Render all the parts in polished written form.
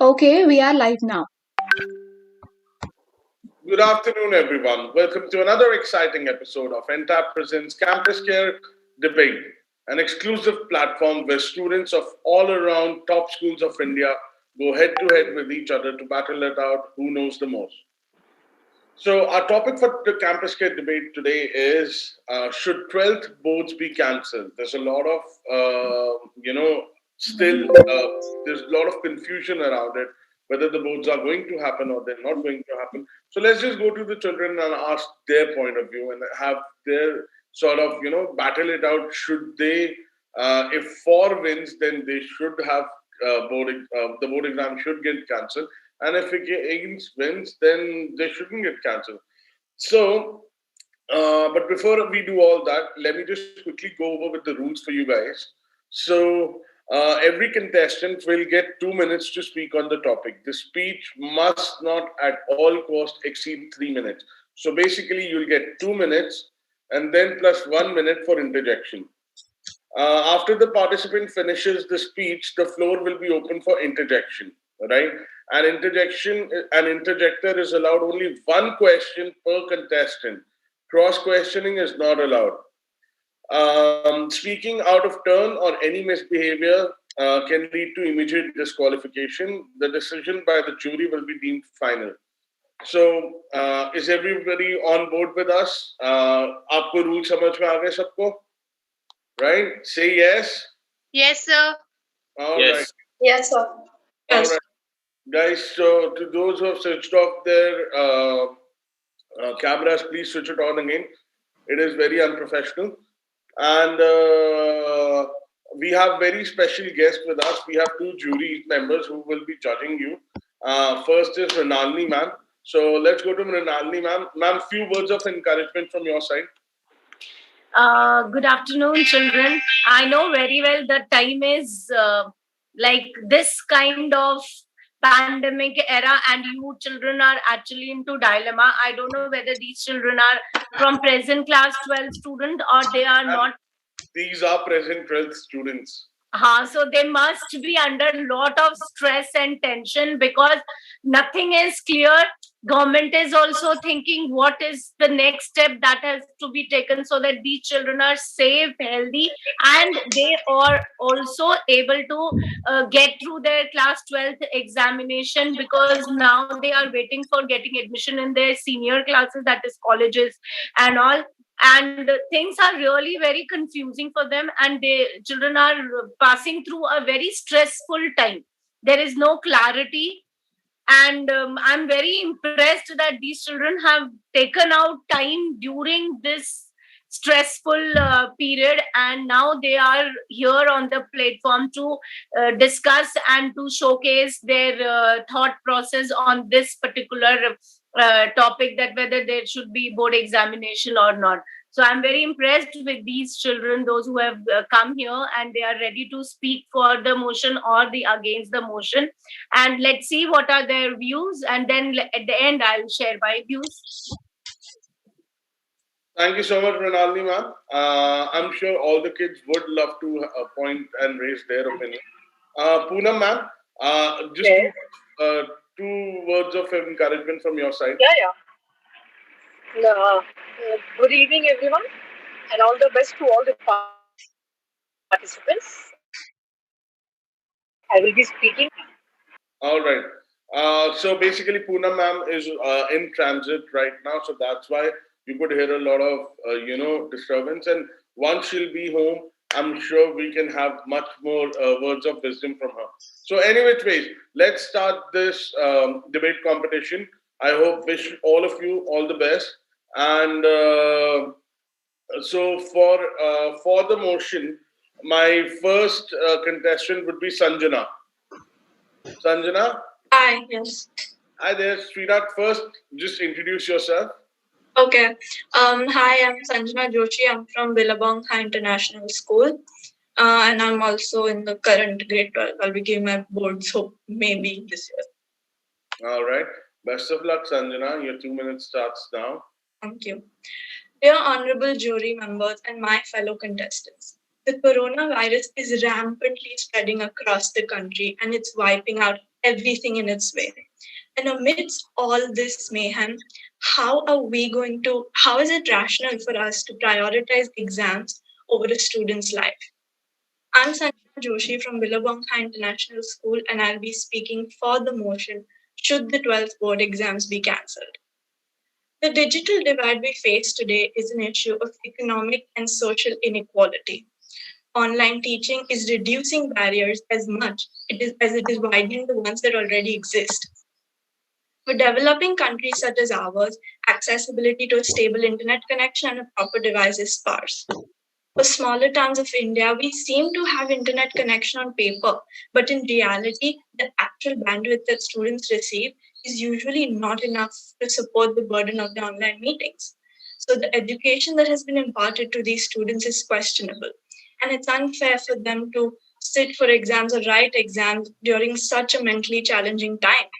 Okay, we are live now. Good afternoon, everyone. Welcome to another exciting episode of Entab presents CampusCare Debate, an exclusive platform where students of all around top schools of India go head to head with each other to battle it out who knows the most. So, our topic for the CampusCare Debate today is should 12th boards be cancelled? There's a lot of, still, there's a lot of confusion around it, whether the boards are going to happen or they're not going to happen. So let's just go to the children and ask their point of view and have their sort of, battle it out. Should they, if four wins, then they should have the board exam should get cancelled. And if against wins, then they shouldn't get cancelled. So, but before we do all that, let me just quickly go over with the rules for you guys. So, every contestant will get 2 minutes to speak on the topic. The speech must not at all cost exceed 3 minutes. So, basically, you'll get 2 minutes and then plus 1 minute for interjection. After the participant finishes the speech, the floor will be open for interjection, right? An interjector is allowed only one question per contestant. Cross questioning is not allowed. Speaking out of turn or any misbehavior can lead to immediate disqualification. The decision by the jury will be deemed final. So, is everybody on board with us? आपको rule समझ में आ गए सबको? Right? Say yes. Yes, sir. All Yes. right. Yes, sir. All right. Guys, so to those who have switched off their cameras, please switch it on again. It is very unprofessional. And we have very special guests with us. We have two jury members who will be judging you. First is Mrinalini ma'am. So let's go to Mrinalini ma'am. Ma'am, few words of encouragement from your side. Good afternoon, children. I know very well the time is like this kind of pandemic era, and you children are actually into dilemma. I don't know whether these children are from present class 12 student or they are not. These are present 12th students. So they must be under a lot of stress and tension because nothing is clear. Government is also thinking what is the next step that has to be taken so that these children are safe, healthy, and they are also able to get through their class 12th examination, because now they are waiting for getting admission in their senior classes, that is colleges and all. And things are really very confusing for them, and the children are passing through a very stressful time. There is no clarity, and I'm very impressed that these children have taken out time during this stressful period, and now they are here on the platform to discuss and to showcase their thought process on this particular topic, that whether there should be board examination or not. So I'm very impressed with these children, those who have come here and they are ready to speak for the motion or the against the motion. And let's see what are their views, and then at the end I'll share my views. Thank you so much, Mrinalini ma'am. I'm sure all the kids would love to point and raise their opinion. Poonam ma'am, just two words of encouragement from your side. Good evening, everyone, and all the best to all the participants. I will be speaking. All right. So basically, Poonam ma'am is in transit right now, so that's why you could hear a lot of disturbance. And once she'll be home, I'm sure we can have much more words of wisdom from her. So, anyways, let's start this debate competition. I wish all of you all the best. And so for the motion, my first contestant would be Sanjana. Sanjana? Hi, yes. Hi there, sweetheart. First, just introduce yourself. Okay. Hi, I'm Sanjana Joshi. I'm from Billabong High International School. And I'm also in the current grade 12. I'll be giving my boards, hope maybe this year. All right. Best of luck, Sanjana. Your 2 minutes starts now. Thank you. Dear honorable jury members and my fellow contestants, the coronavirus is rampantly spreading across the country and it's wiping out everything in its way. And amidst all this mayhem, how is it rational for us to prioritize exams over a student's life? I'm Sanjana Joshi from Billabong International School, and I'll be speaking for the motion should the 12th board exams be cancelled. The digital divide we face today is an issue of economic and social inequality. Online teaching is reducing barriers as much as it is widening the ones that already exist. For developing countries such as ours, accessibility to a stable internet connection and a proper device is sparse. For smaller towns of India, we seem to have internet connection on paper, but in reality, the actual bandwidth that students receive is usually not enough to support the burden of the online meetings. So the education that has been imparted to these students is questionable, and it's unfair for them to sit for exams or write exams during such a mentally challenging time.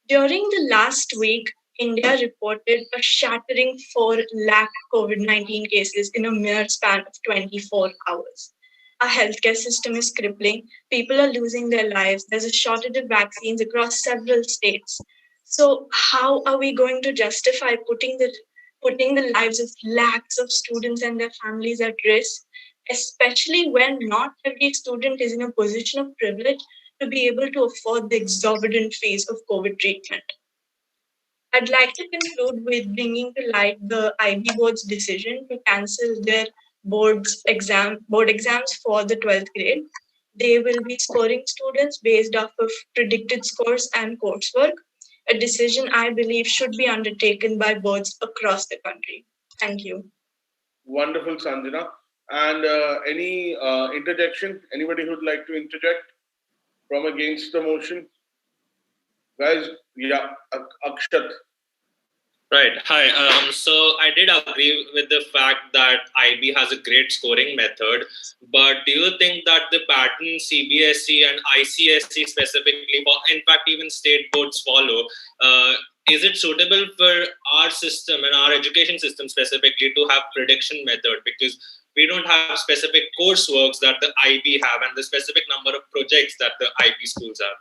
During the last week, India reported a shattering 4 lakh COVID-19 cases in a mere span of 24 hours. Our healthcare system is crippling. People are losing their lives. There's a shortage of vaccines across several states. So how are we going to justify putting the lives of lakhs of students and their families at risk, especially when not every student is in a position of privilege to be able to afford the exorbitant fees of COVID treatment? I'd like to conclude with bringing to light the IB board's decision to cancel their board exams for the 12th grade. They will be scoring students based off of predicted scores and coursework, a decision I believe should be undertaken by boards across the country. Thank you. Wonderful, Sanjana. And any interjection? Anybody who'd like to interject from against the motion? Guys, yeah, Akshat. Right. Hi. So I did agree with the fact that IB has a great scoring method, but do you think that the pattern CBSE and ICSE specifically, in fact, even state boards follow, is it suitable for our system and our education system specifically to have prediction method? Because we don't have specific courseworks that the IB have and the specific number of projects that the IB schools have.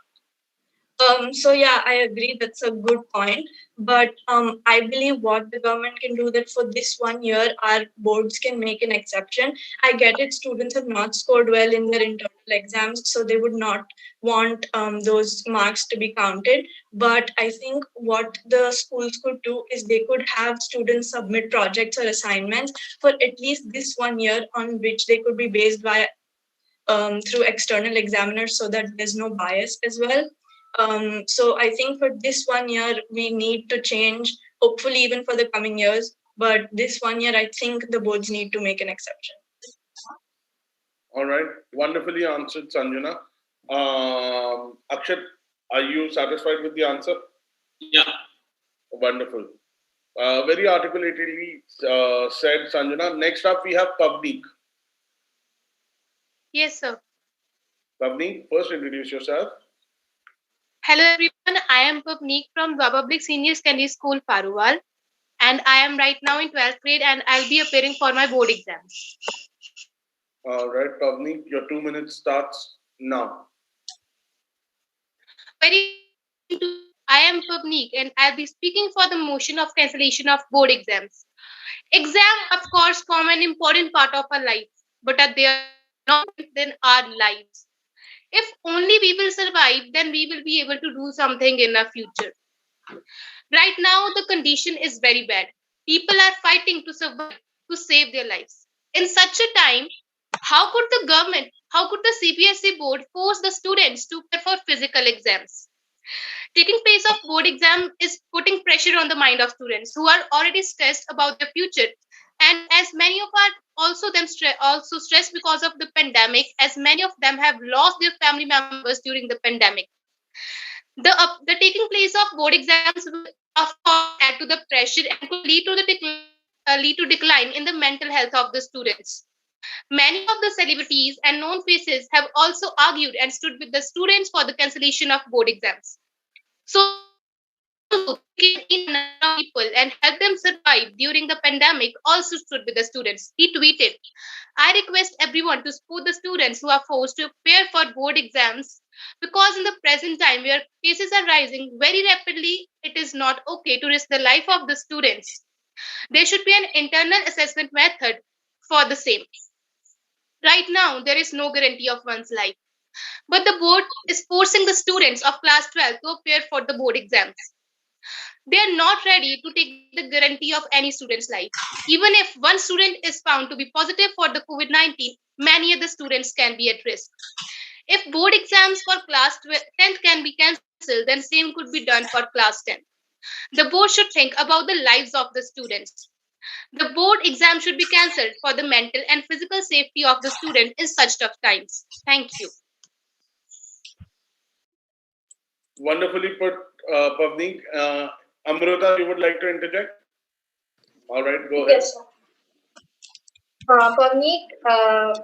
So yeah, I agree. That's a good point. But I believe what the government can do that for this 1 year, our boards can make an exception. I get it. Students have not scored well in their internal exams, so they would not want those marks to be counted. But I think what the schools could do is they could have students submit projects or assignments for at least this 1 year on which they could be based by through external examiners so that there's no bias as well. So I think for this 1 year, we need to change, hopefully even for the coming years. But this 1 year, I think the boards need to make an exception. All right. Wonderfully answered, Sanjana. Akshat, are you satisfied with the answer? Yeah. Wonderful. Very articulately said, Sanjana. Next up, we have Pavneek. Yes, sir. Pavneek, first introduce yourself. Hello, everyone. I am Pavneek from Doaba Public Senior Secondary School, Paruwal. And I am right now in 12th grade and I'll be appearing for my board exams. All right, Pavneek, your 2 minutes starts now. I am Pavneek and I'll be speaking for the motion of cancellation of board exams. Exam, of course, form an important part of our life, but they are not in our lives. If only we will survive, then we will be able to do something in our future. Right now, the condition is very bad. People are fighting to survive, to save their lives. In such a time, how could the government, how could the CBSE board force the students to prepare for physical exams? Taking place of board exam is putting pressure on the mind of students who are already stressed about their future. And as many of are also stressed because of the pandemic, as many of them have lost their family members during the pandemic. The taking place of board exams will of course add to the pressure and could lead to decline in the mental health of the students. Many of the celebrities and known faces have also argued and stood with the students for the cancellation of board exams. So also came in and around people and helped them survive during the pandemic also stood with the students. He tweeted, I request everyone to support the students who are forced to prepare for board exams because in the present time where cases are rising very rapidly, it is not okay to risk the life of the students. There should be an internal assessment method for the same. Right now, there is no guarantee of one's life. But the board is forcing the students of class 12 to appear for the board exams. They are not ready to take the guarantee of any student's life. Even if one student is found to be positive for the COVID 19, many other students can be at risk. If board exams for class 10th can be cancelled, then same could be done for class 10th. The board should think about the lives of the students. The board exam should be cancelled for the mental and physical safety of the student in such tough times. Thank you. Wonderfully put, Pavneek. Amrita, you would like to interject? All right, go ahead. Yes, sir. Pavneek,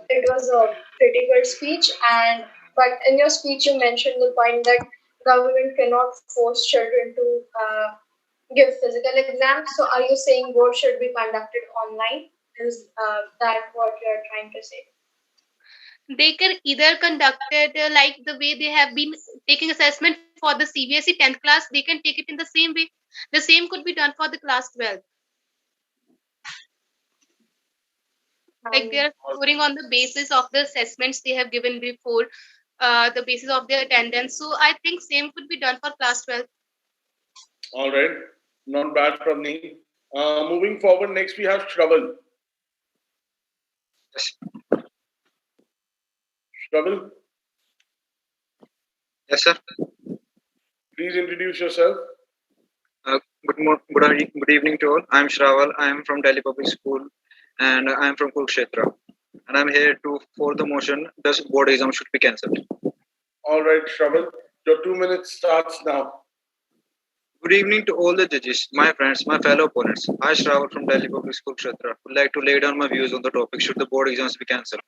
it was a pretty good speech, but in your speech you mentioned the point that government cannot force children to give physical exams. So, are you saying board should be conducted online? Is that what you are trying to say? They can either conduct it like the way they have been taking assessment for the CBSE 10th class, they can take it in the same way. The same could be done for the class 12. Like they are scoring on the basis of the assessments they have given before, the basis of their attendance. So I think same could be done for class 12. All right, not bad from me. Moving forward, next we have Shravel. Shravel, Yes, sir. please introduce yourself. Good evening to all. I'm Shravel. I'm from Delhi Public School, and I'm from Kurukshetra. And I'm here for the motion. Does board exam should be cancelled? All right, Shravel, your 2 minutes starts now. Good evening to all the judges, my friends, my fellow opponents. I, Shravel from Delhi Public School, Kurukshetra, would like to lay down my views on the topic: should the board exams be cancelled?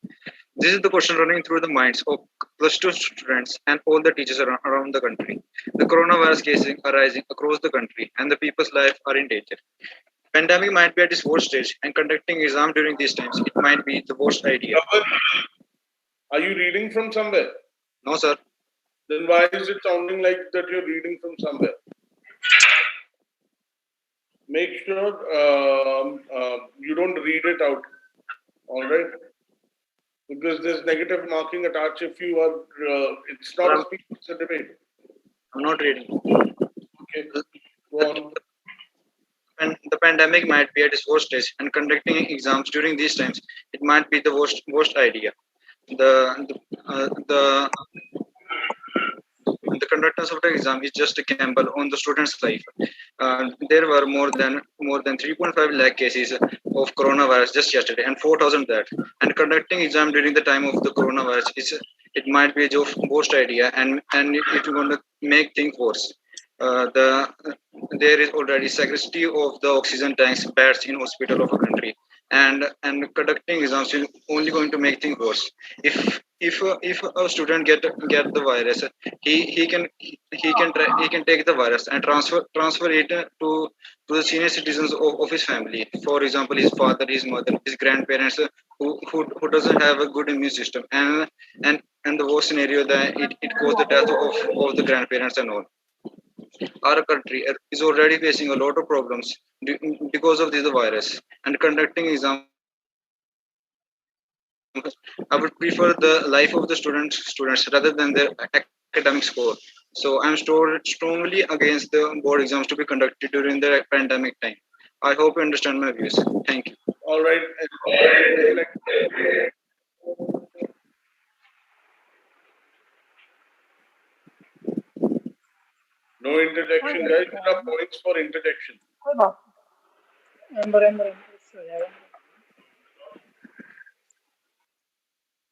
This is the question running through the minds of plus 2 students and all the teachers around the country. The coronavirus cases are rising across the country, and the people's life are in danger. Pandemic might be at its worst stage, and conducting exam during these times, it might be the worst idea. Are you reading from somewhere? No, sir. Then why is it sounding like that you're reading from somewhere? Make sure you don't read it out. All right? Because there's negative marking attached if you are, it's not a speech, it's a debate. I'm not reading. Okay, go on. And the pandemic might be at its worst stage, and conducting exams during these times, it might be the worst idea. The conductance of the exam is just a gamble on the student's life. There were more than 3.5 lakh cases of coronavirus just yesterday, and 4,000 that. And conducting exam during the time of the coronavirus it might be a worst idea, and it's going to make things worse. There is already scarcity of the oxygen tanks, beds in hospital of a country, and conducting exams is only going to make things worse. If a student get the virus, he can take the virus and transfer it to the senior citizens of his family. For example, his father, his mother, his grandparents, who doesn't have a good immune system, and the worst scenario that it caused the death of the grandparents and all. Our country is already facing a lot of problems because of this virus, and conducting exams, I would prefer the life of the students rather than their academic score. So I'm strongly against the board exams to be conducted during the pandemic time. I hope you understand my views. Thank you. All right. No interjection, guys. There are points for interjection.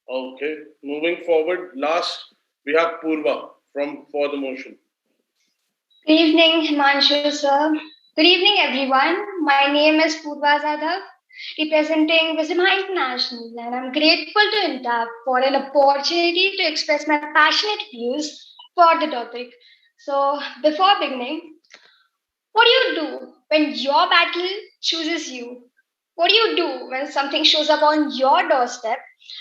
Okay. Moving forward, last we have Purva for the motion. Good evening, Himanshu sir. Good evening, everyone. My name is Purva Zadav, representing Visima International, and I'm grateful to Entab for an opportunity to express my passionate views for the topic. So, before beginning, What do you do when your battle chooses you? What do you do when something shows up on your doorstep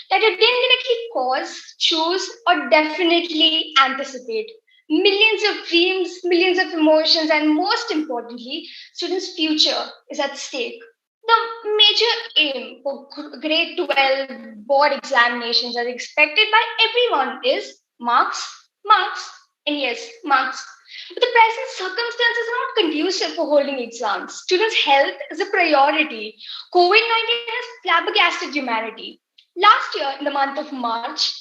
that you didn't directly cause, choose, or definitely anticipate? Millions of dreams, millions of emotions, and most importantly, students' future is at stake. The major aim for grade 12 board examinations as expected by everyone is marks, marks, and yes, marks. But the present circumstances are not conducive for holding exams. Students' health is a priority. COVID 19 has flabbergasted humanity. Last year, in the month of March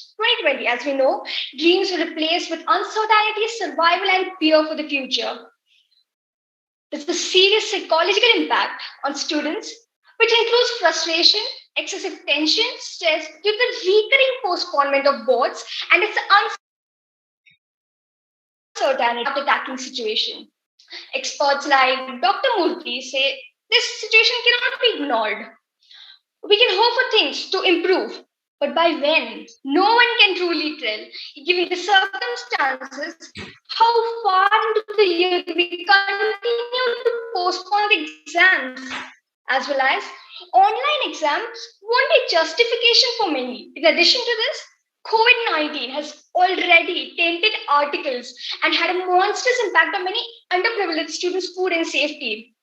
2020, as we know, dreams were replaced with uncertainty, survival, and fear for the future. There's a serious psychological impact on students, which includes frustration, excessive tension, stress due to the recurring postponement of boards and its uncertainty of attacking situation. Experts like Dr. Murthy say this situation cannot be ignored. We can hope for things to improve, but by when? No one can truly tell. Given the circumstances, how far into the year do we continue to postpone the exams? As well as online exams won't be justification for many. In addition to this, COVID 19 has already tainted articles and had a monstrous impact on many underprivileged students' food and safety.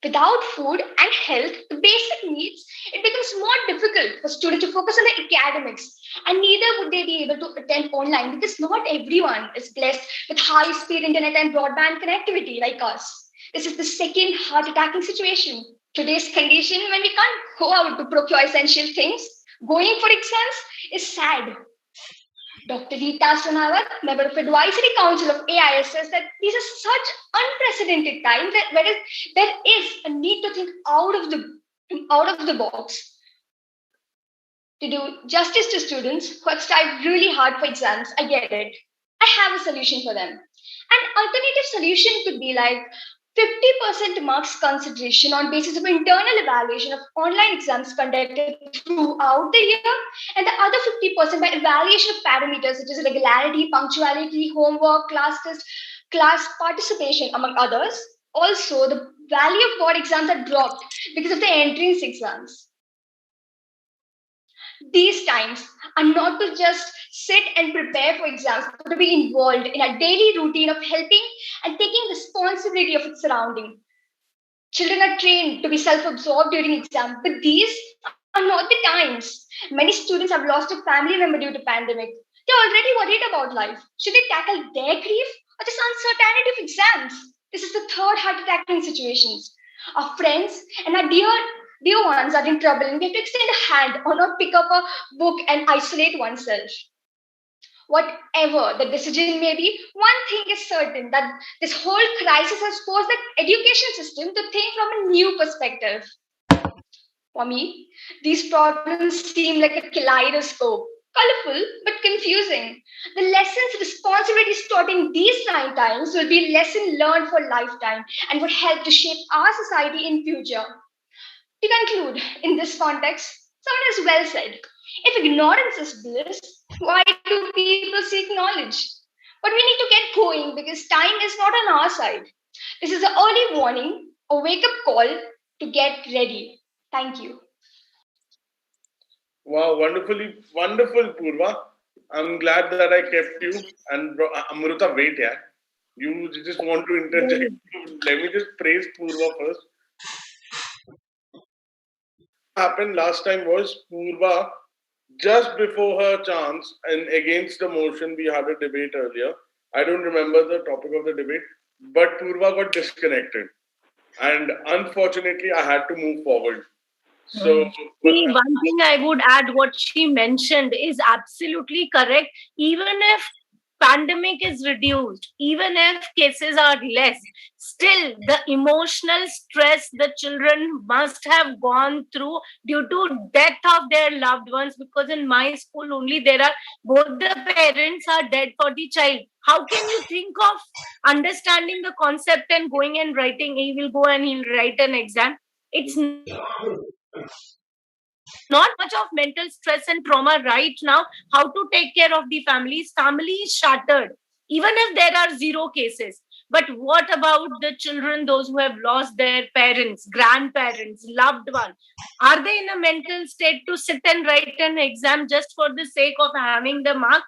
Without food and health, the basic needs, it becomes more difficult for students to focus on the academics. And neither would they be able to attend online because not everyone is blessed with high speed internet and broadband connectivity like us. This is the second heart attacking situation. Today's condition, when we can't go out to procure essential things, going for exams is sad. Dr. Rita Sonawat, member of Advisory Council of AIS, says that these are such unprecedented times that there is a need to think out of the box to do justice to students who have strived really hard for exams. I get it. I have a solution for them. An alternative solution could be like 50% marks consideration on basis of internal evaluation of online exams conducted throughout the year, and the other 50% by evaluation of parameters such as regularity, punctuality, homework, class test, class participation, among others. Also, the value of board exams are dropped because of the entrance exams. These times are not to just sit and prepare for exams, but to be involved in a daily routine of helping and taking responsibility of its surrounding. Children are trained to be self-absorbed during exam, but these are not the times. Many students have lost a family member due to pandemic. They're already worried about life. Should they tackle their grief or just uncertainty of exams? This is the third heart attacking situations. Our friends and our dear ones are in trouble, and we have to extend a hand or not pick up a book and isolate oneself. Whatever the decision may be, one thing is certain that this whole crisis has forced the education system to think from a new perspective. For me, these problems seem like a kaleidoscope, colorful but confusing. The lessons, responsibilities taught in these nine times will be lesson learned for lifetime and would help to shape our society in future. To conclude, in this context, someone has well said, if ignorance is bliss, why do people seek knowledge? But we need to get going because time is not on our side. This is an early warning, a wake up call to get ready. Thank you. Wow, wonderful, Purva. I'm glad that I kept you. And Amruta, wait, yeah. You just want to interject. Let me just praise Purva first. Happened last time was Purva, just before her chance and against the motion, we had a debate earlier. I don't remember the topic of the debate, but Purva got disconnected. And unfortunately, I had to move forward. So, See, one thing I would add, what she mentioned is absolutely correct. Even if pandemic is reduced, even if cases are less, still the emotional stress the children must have gone through due to death of their loved ones, because in my school only there are both the parents are dead for the child. How can you think of understanding the concept and going and writing, he will go and he'll write an exam? It's not much of mental stress and trauma right now. How to take care of the families? Family is shattered, even if there are zero cases. But what about the children, those who have lost their parents, grandparents, loved ones? Are they in a mental state to sit and write an exam just for the sake of having the marks,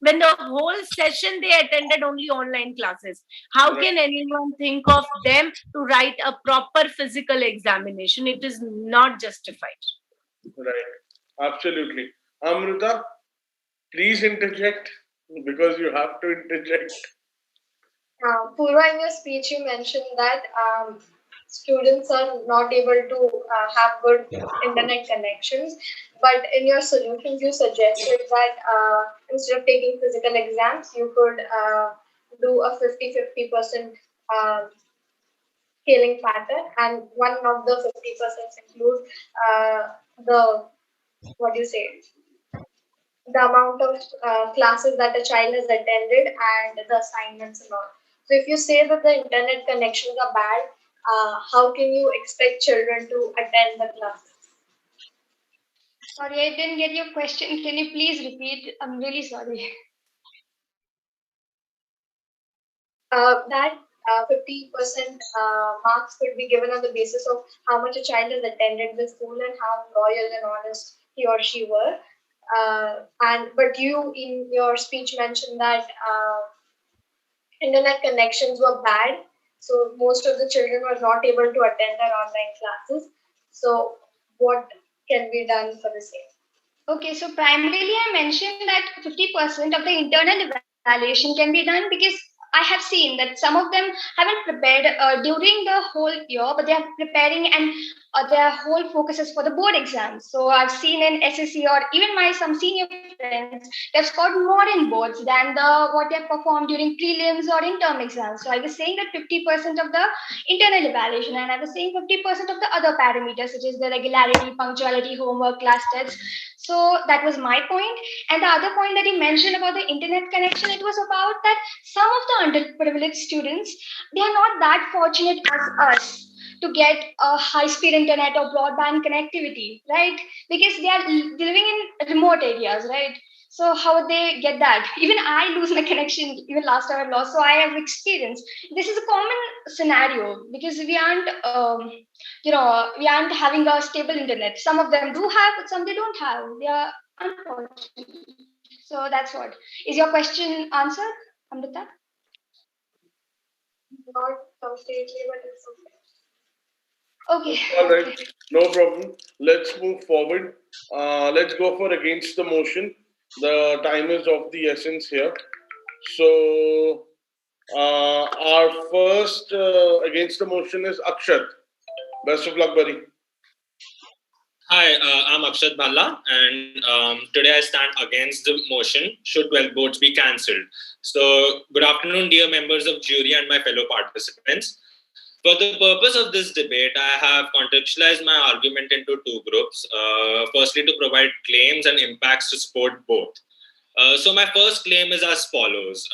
when the whole session they attended only online classes? How can anyone think of them to write a proper physical examination? It is not justified. Right. Absolutely. Amrita, please interject because you have to interject. Purva, in your speech, you mentioned that students are not able to have good internet connections. But in your solutions, you suggested that instead of taking physical exams, you could do a 50-50% scaling pattern. And one of the 50% includes the, what do you say, the amount of classes that a child has attended and the assignments and all. So if you say that the internet connections are bad, how can you expect children to attend the classes? Sorry, I didn't get your question. Can you please repeat? I'm really sorry. That 50% marks could be given on the basis of how much a child has attended the school and how loyal and honest he or she were. But you in your speech mentioned that internet connections were bad, so most of the children were not able to attend their online classes. So what can be done for the same? Okay, so primarily I mentioned that 50% of the internal evaluation can be done because I have seen that some of them haven't prepared during the whole year, but they are preparing and their whole focus is for the board exams. So I've seen in SSC or even my some senior friends, they've scored more in boards than what they have performed during prelims or in term exams. So I was saying that 50% of the internal evaluation, and I was saying 50% of the other parameters such as the regularity, punctuality, homework, class tests. So that was my point. And the other point that you mentioned about the internet connection, it was about that some of the underprivileged students, they are not that fortunate as us to get a high-speed internet or broadband connectivity, right? Because they are living in remote areas, right? So how would they get that? Even I lose my connection. Even last time I lost, so I have experience. This is a common scenario because we aren't having a stable internet. Some of them do have, but some they don't have. They are unfortunate. So that's what. Is your question answered, Amrita? Not completely, but it's okay. okay. All right, no problem. Let's move forward. Let's go for against the motion. The time is of the essence here. So, our first against the motion is Akshat. Best of luck, buddy. Hi, I'm Akshat Bhalla, and today I stand against the motion, should 12 boards be cancelled? So, good afternoon, dear members of jury and my fellow participants. For the purpose of this debate, I have contextualized my argument into two groups. Firstly, to provide claims and impacts to support both. So my first claim is as follows.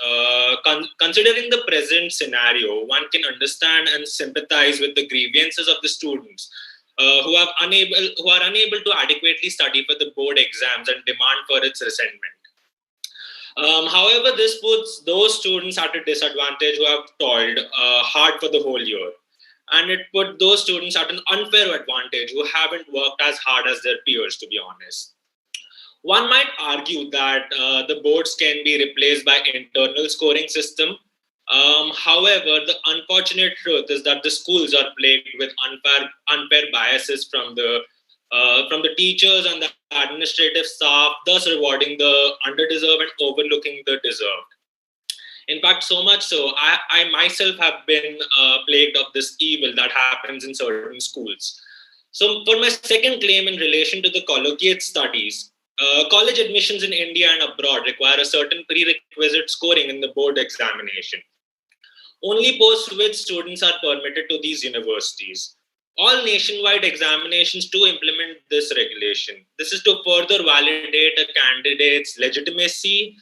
Considering the present scenario, one can understand and sympathize with the grievances of the students who are unable to adequately study for the board exams and demand for its resentment. However, this puts those students at a disadvantage who have toiled hard for the whole year. And it put those students at an unfair advantage who haven't worked as hard as their peers, to be honest. One might argue that the boards can be replaced by internal scoring system. However, the unfortunate truth is that the schools are plagued with unfair biases from the teachers and the administrative staff, thus rewarding the underdeserved and overlooking the deserved. In fact, so much so, I myself have been plagued of this evil that happens in certain schools. So, for my second claim in relation to the collegiate studies, college admissions in India and abroad require a certain prerequisite scoring in the board examination. Only post-which students are permitted to these universities. All nationwide examinations to implement this regulation. This is to further validate a candidate's legitimacy,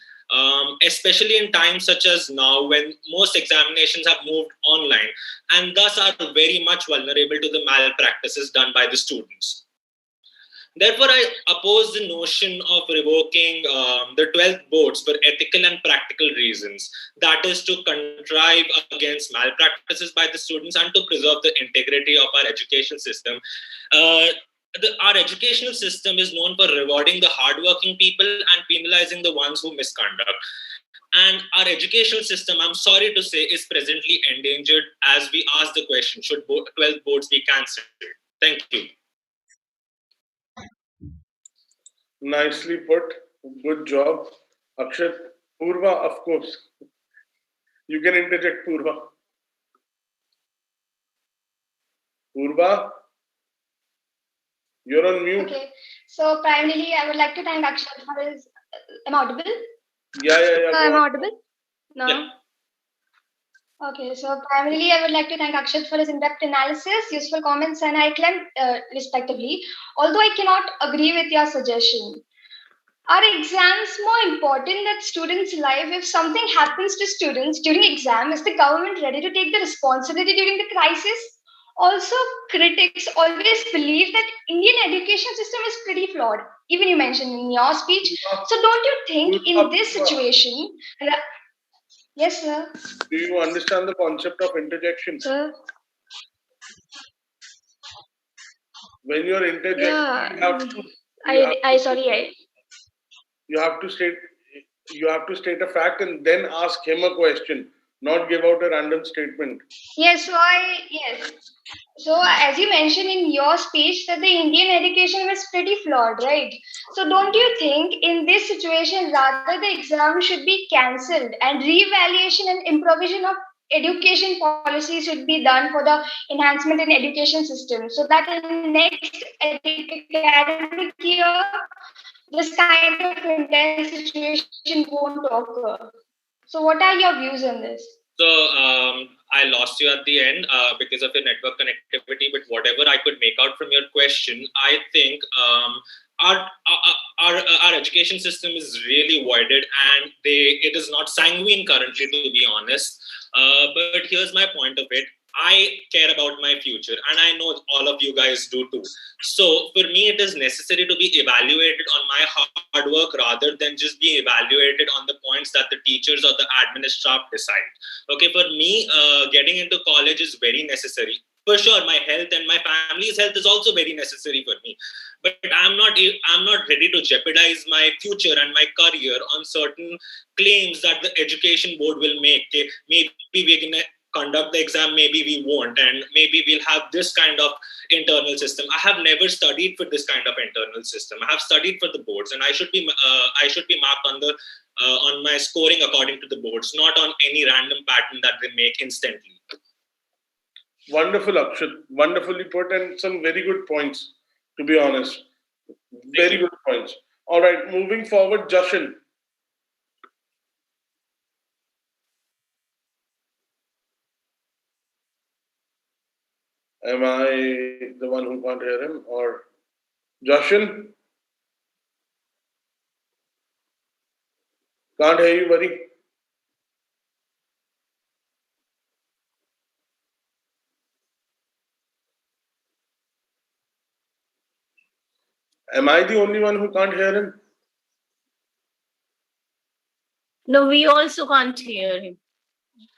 especially in times such as now when most examinations have moved online and thus are very much vulnerable to the malpractices done by the students. Therefore, I oppose the notion of revoking the 12th boards for ethical and practical reasons. That is to contrive against malpractices by the students and to preserve the integrity of our education system. Uh, our educational system is known for rewarding the hardworking people and penalizing the ones who misconduct. And our educational system, I'm sorry to say, is presently endangered as we ask the question, should 12 boards be cancelled? Thank you. Nicely put. Good job. Akshat. Purva, of course. You can interject, Purva. Purva, you're on mute. Okay. So primarily, I would like to thank Akshat for his. Am I audible? Yeah. Am I audible? No. Yeah. Okay, so primarily I would like to thank Akshat for his in-depth analysis, useful comments, and I claim respectively. Although I cannot agree with your suggestion. Are exams more important than students' life? If something happens to students during exam, is the government ready to take the responsibility during the crisis? Also, critics always believe that Indian education system is pretty flawed. Even you mentioned in your speech. So don't you think in this situation? Yes, sir. Do you understand the concept of interjection? Sir. When you're interjecting, Yeah. you have to. You have to state a fact and then ask him a question, not give out a random statement. Yes. So as you mentioned in your speech that the Indian education was pretty flawed, right? So don't you think in this situation rather the exam should be cancelled and re-evaluation and improvisation of education policy should be done for the enhancement in education system so that in next academic year this kind of intense situation won't occur. So what are your views on this? So I lost you at the end because of your network connectivity. But whatever I could make out from your question, I think our education system is really voided, and it is not sanguine currently, to be honest. But here's my point of it. I care about my future, and I know all of you guys do too. So for me, it is necessary to be evaluated on my hard work rather than just be evaluated on the points that the teachers or the administrative decide. Okay, for me, getting into college is very necessary. For sure, my health and my family's health is also very necessary for me. But I'm not ready to jeopardize my future and my career on certain claims that the education board will make. Okay, maybe we're gonna conduct the exam, maybe we won't, and maybe we'll have this kind of internal system. I have never studied for this kind of internal system. I have studied for the boards, and I should be marked on my scoring according to the boards, not on any random pattern that they make instantly. Wonderful, Akshat. Wonderfully put, and some very good points, to be honest. Very good points. All right, moving forward, Jashan. Am I the one who can't hear him? Or Jashan? Can't hear you, buddy. Am I the only one who can't hear him? No, we also can't hear him.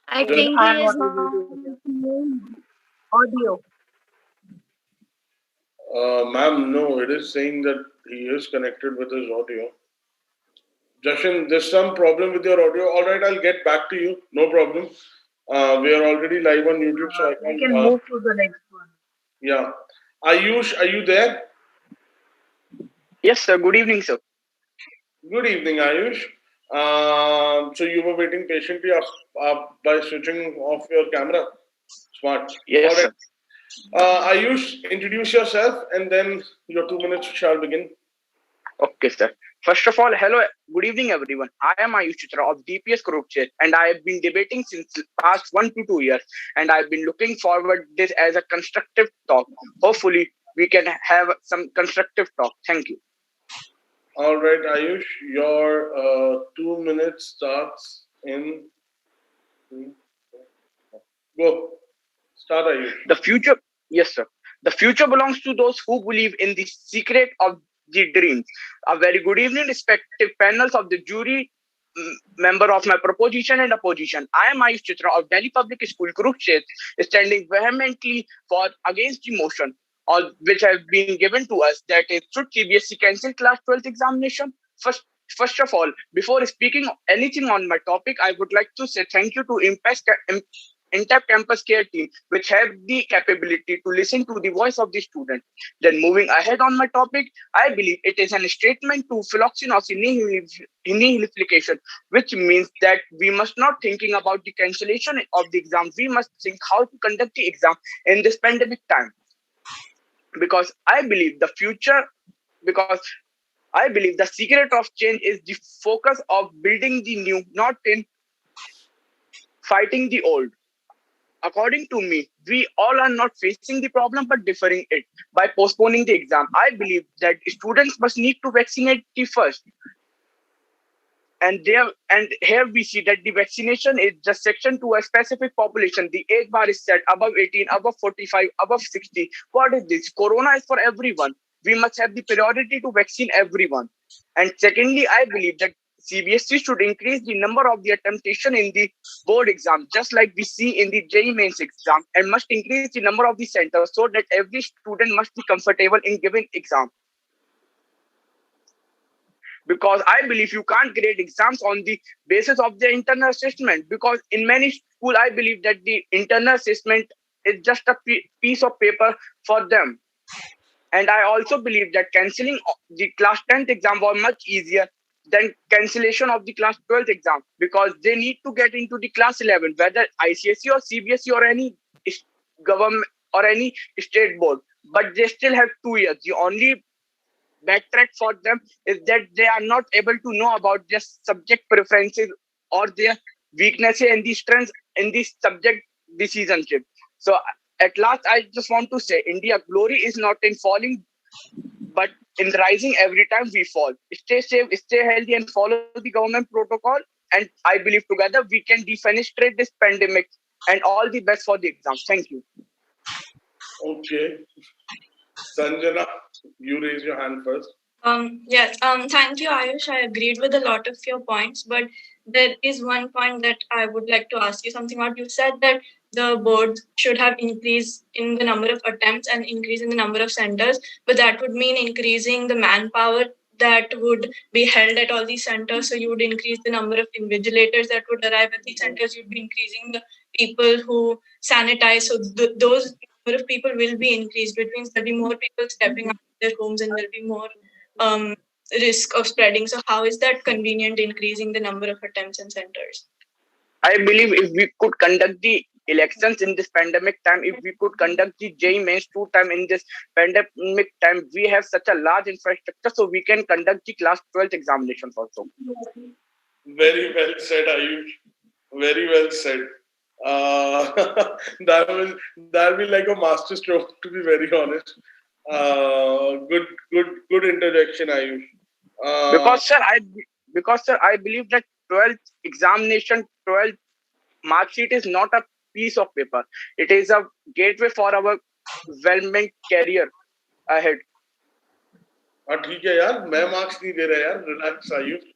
I think he is not audio. Ma'am, no, it is saying that he is connected with his audio. Jashan, there's some problem with your audio. All right, I'll get back to you. No problem. We are already live on YouTube, so I can move to the next one. Yeah. Ayush, are you there? Yes, sir. Good evening, sir. Good evening, Ayush. So you were waiting patiently by switching off your camera. Smart. Yes, all right. sir. Ayush, introduce yourself and then your 2 minutes shall begin. Okay, sir. First of all, hello, good evening, everyone. I am Ayush Chitra of DPS Kurukshetra, and I have been debating since past 1 to 2 years, and I've been looking forward this as a constructive talk. Hopefully, we can have some constructive talk. Thank you. All right, Ayush, your 2 minutes starts in. Go. Start, Ayush. The future, yes, sir. The future belongs to those who believe in the secret of the dreams. A very good evening, respective panels of the jury, member of my proposition and opposition. I am Ayush Chitra of Delhi Public School, Kurukshetra, standing vehemently for against the motion which have been given to us, that is, should CBSE cancel class 12th examination? First of all, before speaking anything on my topic, I would like to say thank you to Entab Campus Care team, which have the capability to listen to the voice of the student. Then moving ahead on my topic, I believe it is an statement to phylloxenos nihilification, which means that we must not thinking about the cancellation of the exam. We must think how to conduct the exam in this pandemic time. Because I believe the secret of change is the focus of building the new, not in fighting the old. According to me, we all are not facing the problem but deferring it by postponing the exam. I believe that students must need to vaccinate the first. And here we see that the vaccination is just section to a specific population. The age bar is set above 18, above 45, above 60. What is this? Corona is for everyone. We must have the priority to vaccine everyone. And secondly, I believe that CBSE should increase the number of the attemptation in the board exam, just like we see in the JEE mains exam, and must increase the number of the centers so that every student must be comfortable in giving exam. Because I believe you can't grade exams on the basis of the internal assessment, because in many schools, I believe that the internal assessment is just a piece of paper for them. And I also believe that cancelling the class 10th exam was much easier than cancellation of the class 12th exam, because they need to get into the class 11, whether ICSE or CBSE or any government or any state board. But they still have 2 years. The only backtrack for them is that they are not able to know about their subject preferences or their weaknesses and the strengths in the subject decisionship. So at last, I just want to say, India glory is not in falling, but in rising every time we fall. Stay safe, stay healthy, and follow the government protocol. And I believe together we can defenestrate this pandemic. And all the best for the exam. Thank you. Okay. Sanjana, you raise your hand first. Yes. Thank you, Ayush. I agreed with a lot of your points, but there is one point that I would like to ask you something about. You said that the board should have increased in the number of attempts and increase in the number of centers, but that would mean increasing the manpower that would be held at all these centers. So you would increase the number of invigilators that would arrive at these centers. You'd be increasing the people who sanitize. So those number of people will be increased, which means there'll be more people stepping out of their homes and there'll be more risk of spreading. So how is that convenient, increasing the number of attempts and centers? I believe if we could conduct the elections in this pandemic time, if we could conduct the JEE mains 2 times in this pandemic time, we have such a large infrastructure, so we can conduct the class 12th examinations also. Very well said, Ayush. Very well said. That'll be like a master stroke, to be very honest. Good interjection, Ayush. Because sir, I believe that 12th examination, 12th mark sheet is not a piece of paper. It is a gateway for our well-meant career ahead. ठीक है यार, मैं marks नहीं दे रहा यार. Relax, Ayush.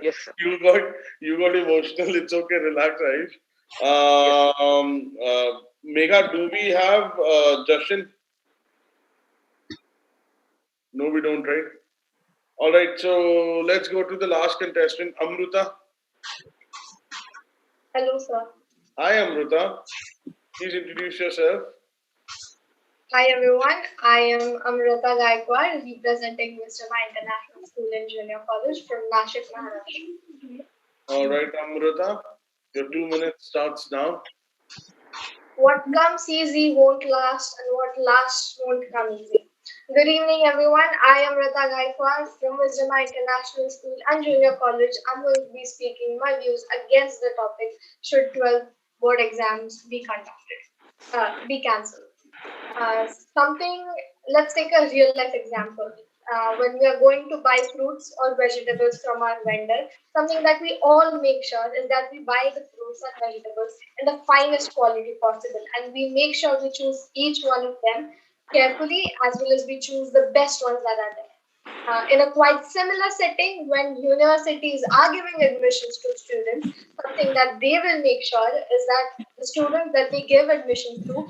Yes, sir. You got emotional. It's okay. Relax, Ayush. Megha, do we have Jashan? No, we don't, right? All right, so let's go to the last contestant, Amruta. Hello, sir. Hi, Amruta. Please introduce yourself. Hi, everyone. I am Amrita Gaikwad, representing Mr. International School and Junior College from Nashik, Maharashtra. All right, Amruta. Your 2 minutes starts now. What comes easy won't last, and what lasts won't come easy. Good evening, everyone. I am Rita Gaikwad from Wisdom International School and Junior College. I'm going to be speaking my views against the topic: should 12 board exams be be cancelled? Let's take a real life example. When we are going to buy fruits or vegetables from our vendor, something that we all make sure is that we buy the fruits and vegetables in the finest quality possible, and we make sure we choose each one of them carefully, as well as we choose the best ones that are there. In a quite similar setting, when universities are giving admissions to students, something that they will make sure is that the students that they give admission to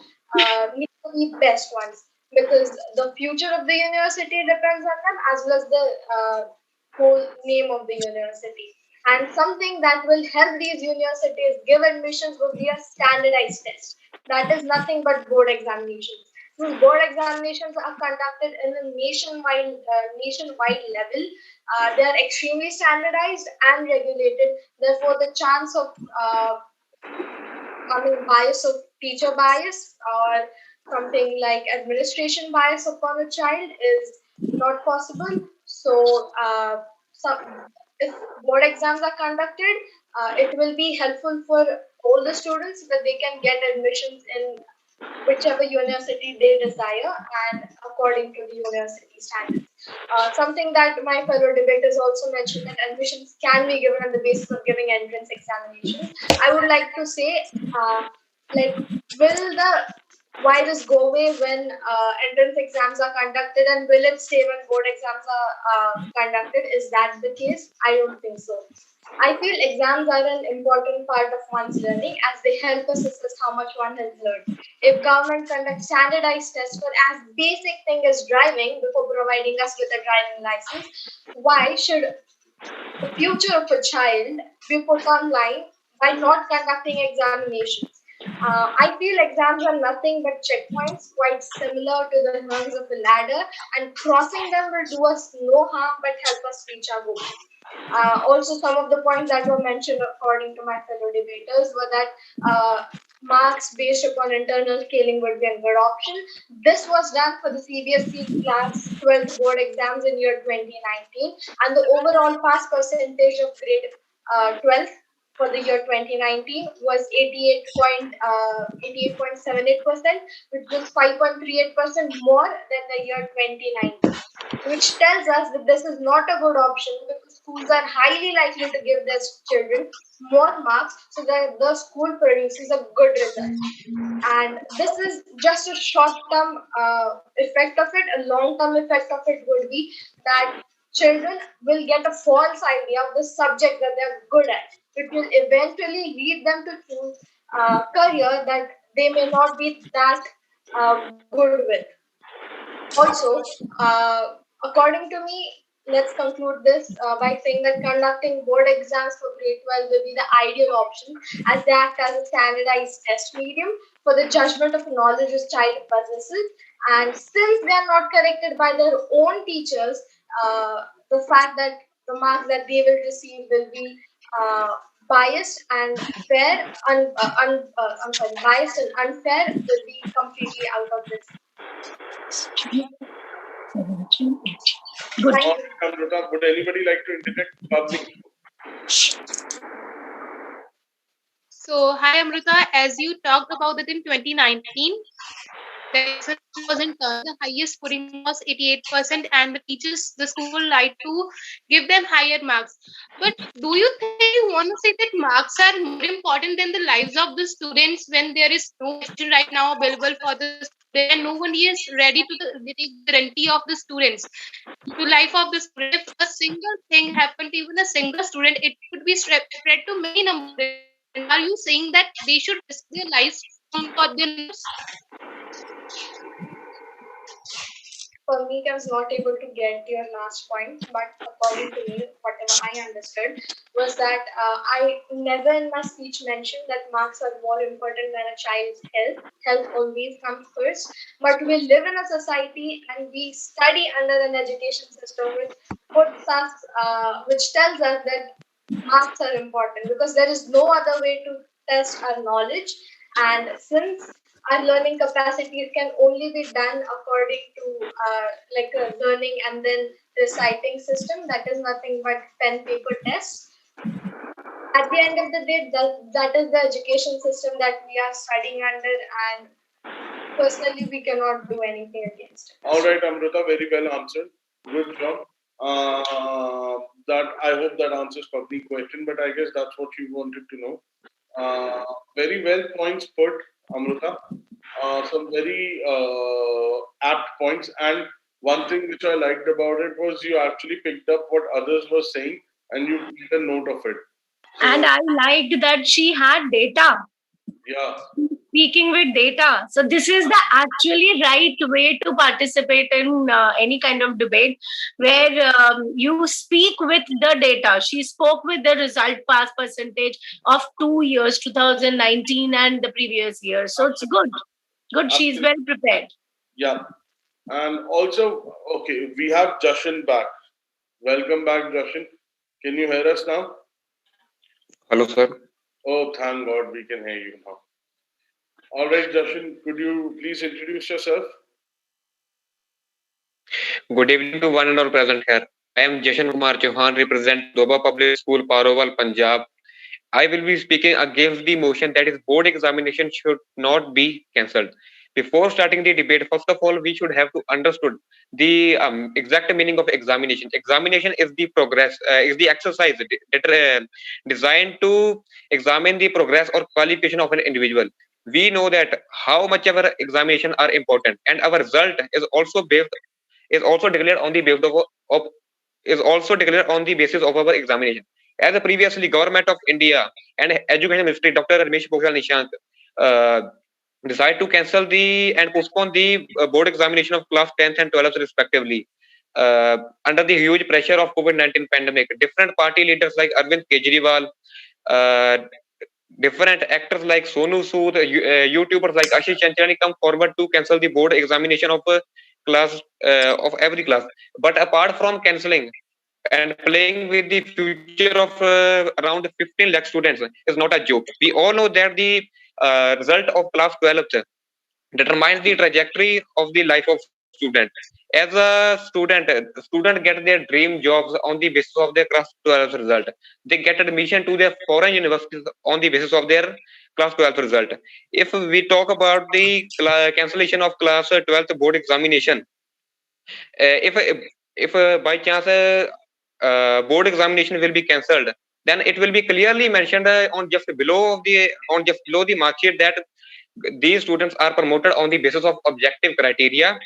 need to be best ones, because the future of the university depends on them, as well as the whole name of the university. And something that will help these universities give admissions will be a standardized test. That is nothing but board examinations. These board examinations are conducted in a nationwide level. They are extremely standardized and regulated. Therefore, the chance of bias of teacher bias or something like administration bias upon a child is not possible. So, if board exams are conducted, it will be helpful for all the students so that they can get admissions in whichever university they desire and according to the university standards. Something that my fellow debaters also mentioned, that admissions can be given on the basis of giving entrance examinations. I would like to say, like, will the why this go away when entrance exams are conducted, and will it stay when board exams are conducted? Is that the case? I don't think so. I feel exams are an important part of one's learning as they help us assess how much one has learned. If government conducts standardized tests for as basic thing as driving before providing us with a driving license, why should the future of a child be put online by not conducting examinations? I feel exams are nothing but checkpoints, quite similar to the rungs of a ladder, and crossing them will do us no harm but help us reach our goals. Also, some of the points that were mentioned, according to my fellow debaters, were that marks based upon internal scaling would be a good option. This was done for the CBSE class 12th board exams in year 2019, and the overall pass percentage of grade 12th for the year 2019 was 88.78%, which was 5.38% more than the year 2019, which tells us that this is not a good option because schools are highly likely to give their children more marks so that the school produces a good result. And this is just a short-term effect of it. A long-term effect of it would be that children will get a false idea of the subject that they're good at. It will eventually lead them to choose a career that they may not be that good with. Also, according to me, let's conclude this by saying that conducting board exams for grade 12 will be the ideal option as they act as a standardized test medium for the judgment of knowledge a child possesses. And since they are not corrected by their own teachers, the fact that the marks that they will receive will be biased and fair, biased and unfair will be completely out of this. Good. Would anybody like to interject? Public. So, hi Amrita, as you talked about that in 2019, the exam was in turn, the highest scoring was 88%, and the teachers, the school lied to give them higher marks. But do you think you want to say that marks are more important than the lives of the students when there is no education right now available for the student and nobody is ready to take guarantee of the students? To life of the student. If a single thing happened to even a single student, it could be spread to many number of students. And are you saying that they should risk their lives for their numbers? Pavneek, I was not able to get your last point, but according to me, whatever I understood was that I never in my speech mentioned that marks are more important than a child's health. Health always comes first. But we live in a society and we study under an education system which tells us that marks are important because there is no other way to test our knowledge. And since our learning capacities can only be done according to like a learning and then reciting system, that is nothing but pen paper tests. At the end of the day, that is the education system that we are studying under, and personally we cannot do anything against it. All right, Amrita, very well answered. Good job. That I hope that answers public question, but I guess that's what you wanted to know. Very well points put, Amrita. Some very apt points, and one thing which I liked about it was you actually picked up what others were saying and you made a note of it. So, And I liked that she had data, yeah, speaking with data. So this is the actually right way to participate in any kind of debate, where you speak with the data. She spoke with the result pass percentage of 2 years, 2019 and the previous year. So it's good. Good. She's well prepared. yeah. And also, okay, we have Jashan back. Welcome back, Jashan. Can you hear us now? Hello, sir. Oh, thank God we can hear you now. All right, Jashan, could you please introduce yourself? Good evening to one and all present here. I am Jashan Kumar Chauhan, represent Doaba Public School, Paroval, Punjab. I will be speaking against the motion that is board examination should not be cancelled. Before starting the debate, first of all, we should have to understood the exact meaning of examination. Examination is the progress, is the exercise designed to examine the progress or qualification of an individual. We know that how much our examination are important, and our result is also declared on the basis of is also declared on the basis of our examination. As a previously government of India and Education Ministry, Dr. Ramesh Pokhriyal Nishank uh, decided to cancel the and postpone the board examination of class 10th and 12th respectively. Under the huge pressure of COVID-19 pandemic, different party leaders like Arvind Kejriwal, uh, different actors like Sonu Sood, YouTubers like Ashish Chanchalani come forward to cancel the board examination of every class. But apart from cancelling and playing with the future of around 15 lakh students is not a joke. We all know that the result of class 12th determines the trajectory of the life of student. As a student get their dream jobs on the basis of their class 12th result. They get admission to their foreign universities on the basis of their class 12th result. If we talk about the cancellation of class 12th board examination, if by chance board examination will be cancelled, then it will be clearly mentioned on just below the mark sheet that these students are promoted on the basis of objective criteria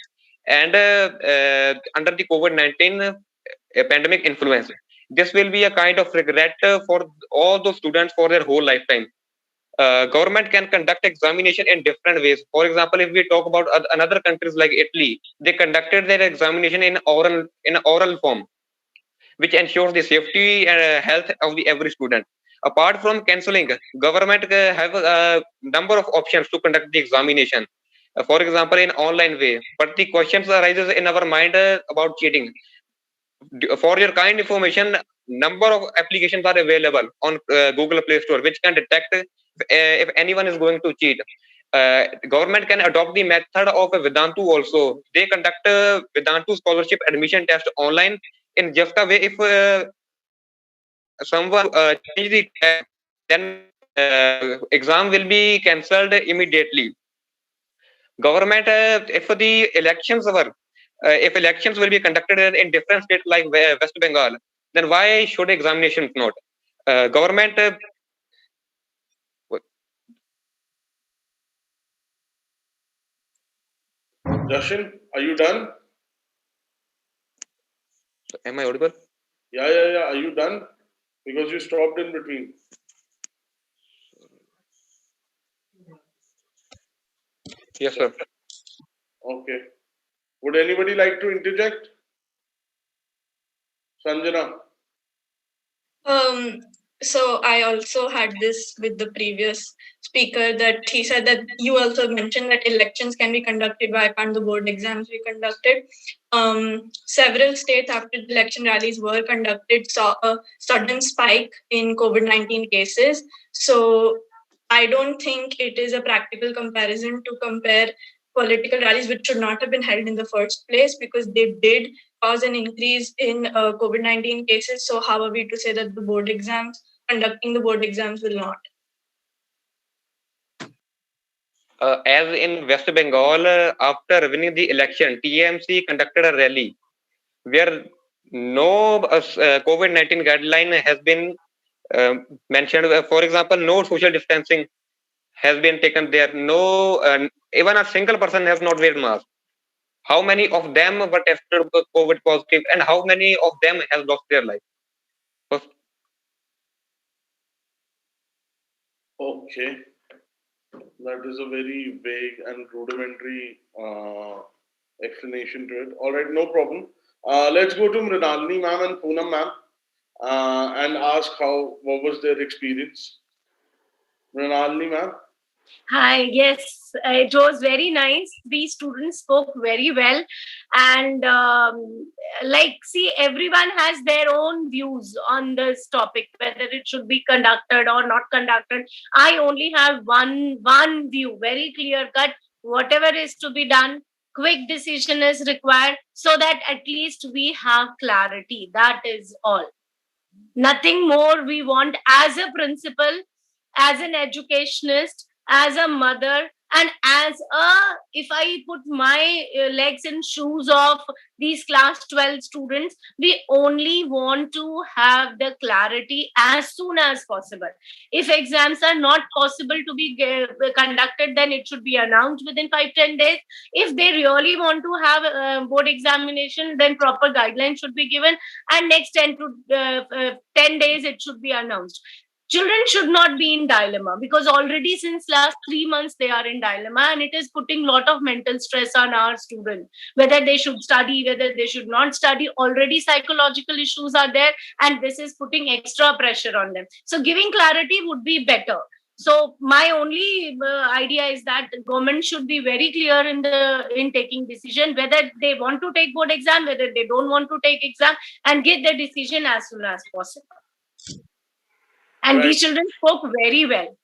and under the COVID-19 pandemic influence. This will be a kind of regret for all those students for their whole lifetime. Government can conduct examination in different ways. For example, if we talk about another countries like Italy, they conducted their examination in oral form, which ensures the safety and health of the every student. Apart from cancelling, government have a number of options to conduct the examination. For example, in online way. But the questions arises in our mind about cheating. For your kind information, number of applications are available on Google Play Store, which can detect if anyone is going to cheat. Government can adopt the method of Vedantu also. They conduct a Vedantu scholarship admission test online in just a way. If someone change the tab, then exam will be cancelled immediately. Government, if elections will be conducted in different states like West Bengal, then why should examinations not? Government. Jashan, are you done? Am I audible? Yeah. Are you done? Because you stopped in between. Yes, sir. Okay. Would anybody like to interject? Sanjana. So I also had this with the previous speaker that he said that you also mentioned that elections can be conducted. Why can't the board exams be conducted? Several states after the election rallies were conducted saw a sudden spike in COVID-19 cases. So I don't think it is a practical comparison to compare political rallies which should not have been held in the first place because they did cause an increase in COVID-19 cases. So how are we to say that conducting the board exams will not? As in West Bengal, after winning the election, TMC conducted a rally where no COVID-19 guideline has been mentioned. For example, no social distancing has been taken there. No, even a single person has not wear mask. How many of them were tested COVID positive, and how many of them have lost their life? First, Okay, that is a very vague and rudimentary explanation to it. All right, no problem. Let's go to Mrinalini ma'am and Poonam ma'am and ask what was their experience. Mrinalini ma'am. Hi, yes, it was very nice. These students spoke very well. And see, everyone has their own views on this topic, whether it should be conducted or not conducted. I only have one view, very clear cut. Whatever is to be done, quick decision is required so that at least we have clarity. That is all. Nothing more we want as a principal, as an educationist, as a mother, and as a, if I put my legs in shoes of these class 12 students, we only want to have the clarity as soon as possible. If exams are not possible to be conducted, then it should be announced within 5-10 days. If they really want to have a board examination, then proper guidelines should be given, and next 10 days it should be announced. Children should not be in dilemma, because already since last 3 months they are in dilemma, and it is putting lot of mental stress on our students, whether they should study, whether they should not study. Already psychological issues are there, and this is putting extra pressure on them. So giving clarity would be better. So my only idea is that the government should be very clear in taking decision, whether they want to take board exam, whether they don't want to take exam, and get the decision as soon as possible. And Right. these children spoke very well.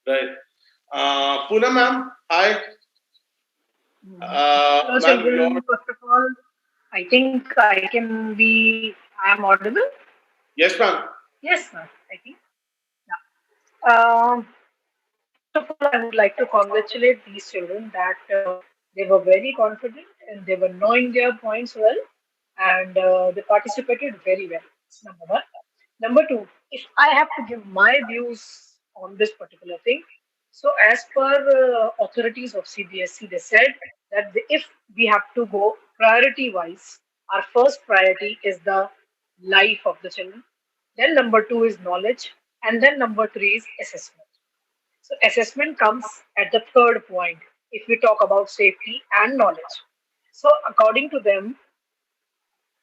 Right. Poonam ma'am, hi. Hello, Ma'am, children. First of all, I think I am audible. yes, ma'am. Yes, ma'am. I think. Yeah. First of all, I would like to congratulate these children that they were very confident and they were knowing their points well, and they participated very well. Number one. Number two, if I have to give my views on this particular thing, so as per authorities of CBSE, they said that if we have to go priority wise, our first priority is the life of the children. Then number two is knowledge, and then number three is assessment. So assessment comes at the third point if we talk about safety and knowledge. So according to them,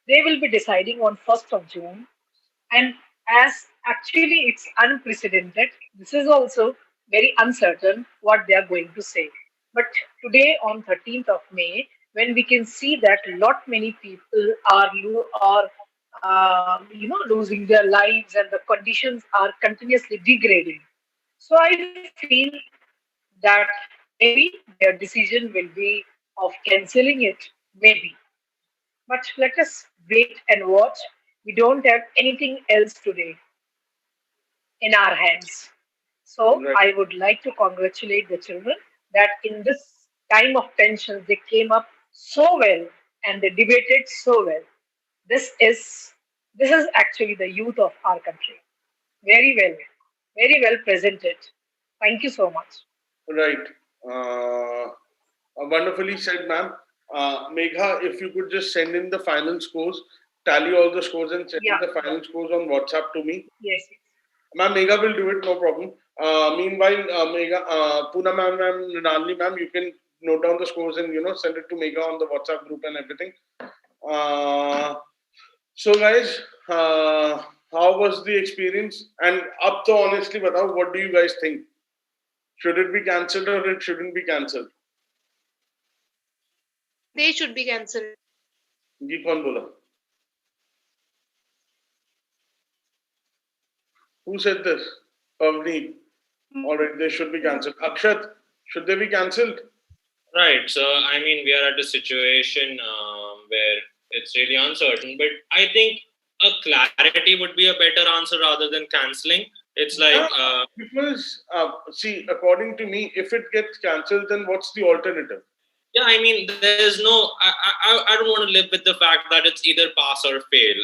they will be deciding on 1st of June, and as actually it's unprecedented, this is also very uncertain what they are going to say. But today on 13th of May, when we can see that lot many people are losing their lives and the conditions are continuously degrading. So I feel that maybe their decision will be of cancelling it, maybe. But let us wait and watch. We don't have anything else today in our hands. So Right. I would like to congratulate the children that in this time of tension they came up so well and they debated so well. This is this is actually the youth of our country. Very well presented. Thank you so much. Right. Uh, Wonderfully said, ma'am. Megha, if you could just send in the final scores, tally all the scores and send in Yeah. the final scores on WhatsApp to me. Yes. Ma'am, Megha will do it, no problem. Meanwhile, Megha, Poonam ma'am and Nalini ma'am, you can note down the scores and send it to Megha on the WhatsApp group and everything. Uh, so guys, how was the experience? And up to honestly, batao, what do you guys think? Should it be cancelled or it shouldn't be cancelled? They should be cancelled. ये कौन बोला? Who said this? Pavneek. All right, they should be cancelled. Akshat, should they be cancelled? Right. So, I mean, we are at a situation where it's really uncertain, but I think a clarity would be a better answer rather than cancelling. It's like, Because, see, according to me, if it gets cancelled, then what's the alternative? yeah, I mean, there's no, I don't want to live with the fact that it's either pass or fail.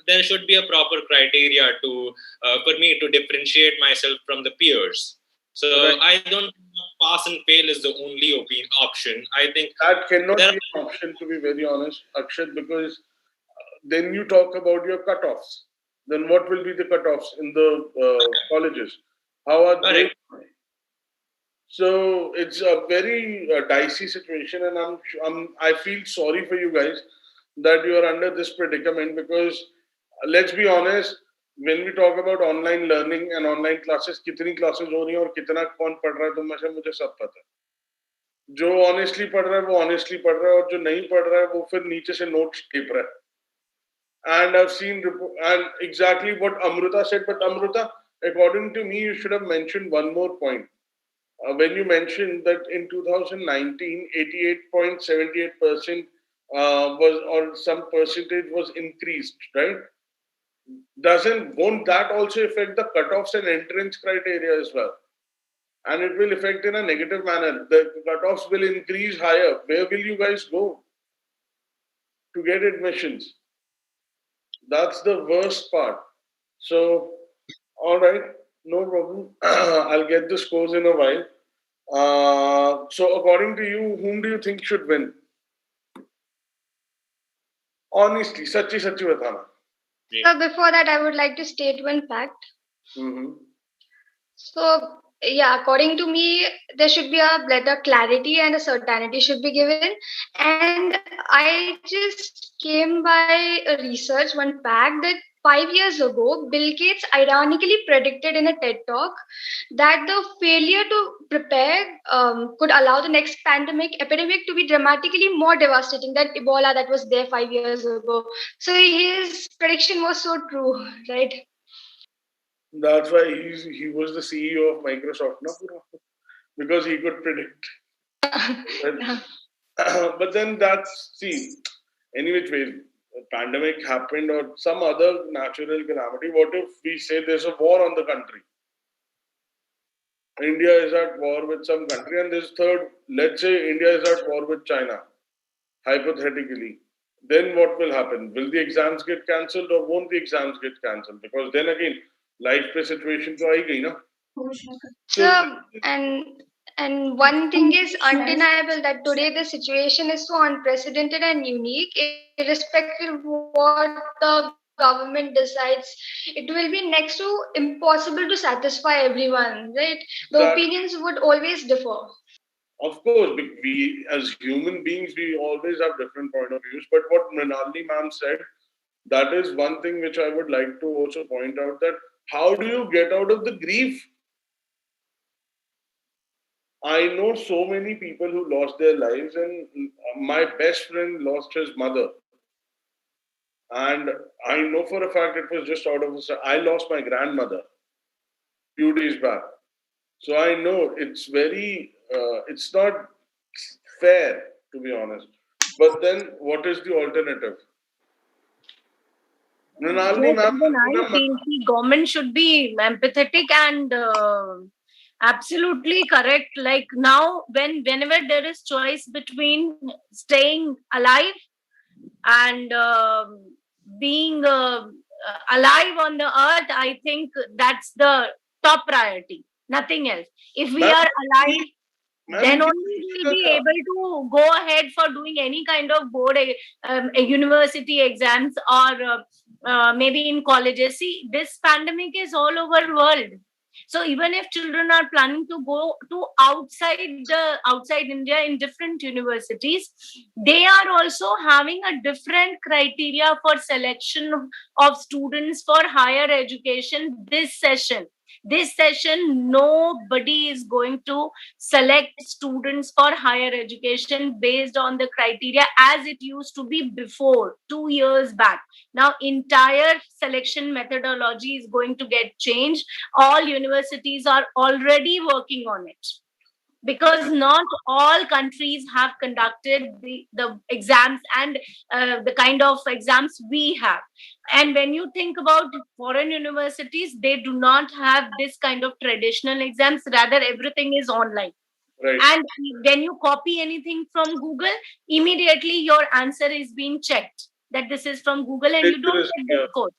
There should be a proper criteria to for me to differentiate myself from the peers. So Right. I don't pass and fail is the only option. I think that cannot there be an option, to be very honest, Akshat, because then you talk about your cutoffs. Then what will be the cutoffs in the colleges? How are they? correct. So it's a very dicey situation, and I feel sorry for you guys that you are under this predicament because let's be honest, when we talk about online learning and online classes, कितनी classes हो रही हैं और कितना कौन पढ़ रहा है, तो मुझे सब पता है. जो ऑनेस्टली पढ़ रहा है वो ऑनेस्टली पढ़ रहा है और जो नहीं पढ़ रहा है वो फिर नीचे से नोट्स टिप रहा है. And I've seen and exactly what Amruta said, but Amruta, according to me, you should have mentioned one more point. When you mentioned that in 2019, 88.78% was, or some percentage was increased, right? Won't that also affect the cutoffs and entrance criteria as well? And it will affect in a negative manner. The cutoffs will increase higher. Where will you guys go to get admissions? That's the worst part. So, all right, no problem. I'll get the scores in a while. So, according to you, whom do you think should win? Honestly, sachi batana. So before that, I would like to state one fact. Mm-hmm. So yeah, according to me, there should be a better clarity and a certainty should be given. And I just came by a research one fact that 5 years ago, Bill Gates ironically predicted in a TED talk that the failure to prepare could allow the next epidemic to be dramatically more devastating than Ebola that was there 5 years ago. So his prediction was so true, right? That's why he was the CEO of Microsoft, no? Because he could predict. But then any which way, a pandemic happened or some other natural calamity. What if we say there's a war on the country? India is at war with some country, and this third, let's say India is at war with China, hypothetically. Then what will happen? Will the exams get cancelled or won't the exams get cancelled? Because then again, life पे situation तो आएगी ना. So, and one thing is undeniable that today the situation is so unprecedented and unique, irrespective of what the government decides. It will be next to impossible to satisfy everyone, right? The opinions would always differ. Of course, we as human beings, we always have different point of views. But what Mrinalini ma'am said, that is one thing which I would like to also point out, that how do you get out of the grief? I know so many people who lost their lives, and my best friend lost his mother. And I know for a fact it was just out of I lost my grandmother few days back. So I know it's it's not fair, to be honest. But then what is the alternative? Even I feel the government should be empathetic and absolutely correct. Like now, whenever there is choice between staying alive and being alive on the earth, I think that's the top priority. Nothing else. If we are alive, then only we will be able to go ahead for doing any kind of board, university exams, or maybe in colleges. See, this pandemic is all over world. So even if children are planning to go to outside India in different universities, they are also having a different criteria for selection of students for higher education this session. This session, nobody is going to select students for higher education based on the criteria as it used to be before 2 years back. Now, entire selection methodology is going to get changed. All universities are already working on it, because not all countries have conducted the exams and the kind of exams we have. And when you think about foreign universities, they do not have this kind of traditional exams. Rather, everything is online. Right. And when you copy anything from Google, immediately your answer is being checked that this is from Google, and you don't get the score.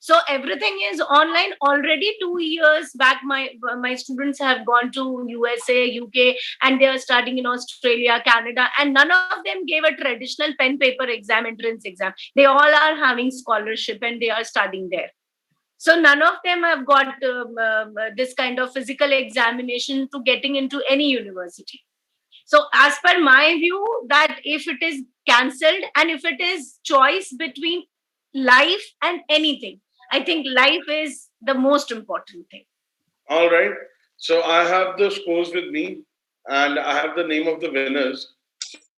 So everything is online. Already 2 years back, my students have gone to USA, UK, and they are studying in Australia, Canada, and none of them gave a traditional pen paper exam, entrance exam. They all are having scholarship and they are studying there. So none of them have got this kind of physical examination to getting into any university. So as per my view, that if it is cancelled and if it is choice between life and anything, I think life is the most important thing. All right. So I have the scores with me, and I have the name of the winners.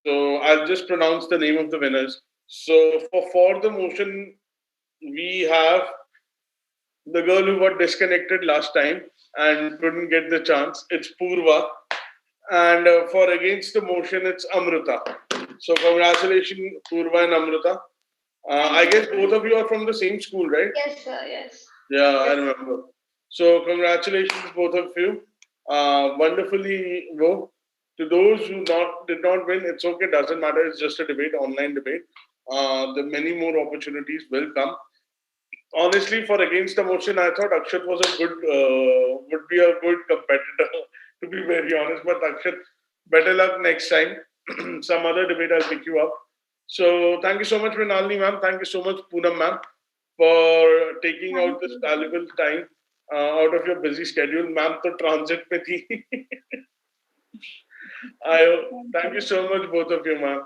So I'll just pronounce the name of the winners. So for the motion, we have the girl who got disconnected last time and couldn't get the chance. It's Purva. And for against the motion, it's Amrita. So congratulations, Purva and Amrita. I guess both of you are from the same school, right? Yes, sir. Yes. Yeah, I remember. So congratulations, both of you. Wonderfully worked. To those who did not win, it's okay. Doesn't matter. It's just a debate, online debate. The many more opportunities will come. Honestly, for against the motion, I thought Akshat was a good would be a good competitor. To be very honest, but Akshat, better luck next time. Some other debate, I'll pick you up. So thank you so much, Mrinalini ma'am. Thank you so much, Poonam ma'am, for taking out this valuable time out of your busy schedule. Ma'am, to transit में थी. Thank you so much, both of you, ma'am.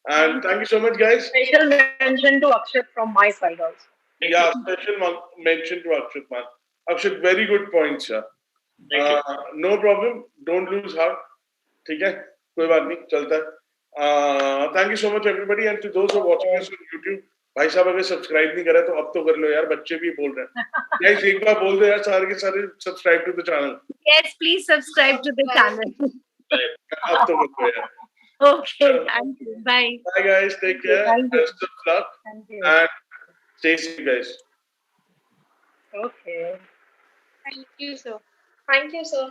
And thank you so much, guys. Special mention to Akshat from my side also. Yeah, special mention to Akshat, man. Akshat, very good points, sir. No problem. Don't lose heart. ठीक है कोई बात नहीं चलता है thank you so much everybody and to those who are watching us on YouTube भाई साहब अगर सब्सक्राइब नहीं करा तो अब तो कर लो यार बच्चे भी बोल रहे हैं गाइस एक बार बोल दो यार सारे के सारे subscribe to the channel Yes, please subscribe to the channel. अब तो कर दो यार Okay, thank you. Bye. Bye guys, take care. Best of luck. And stay safe, guys. Okay. Thank you, sir. Thank you, sir.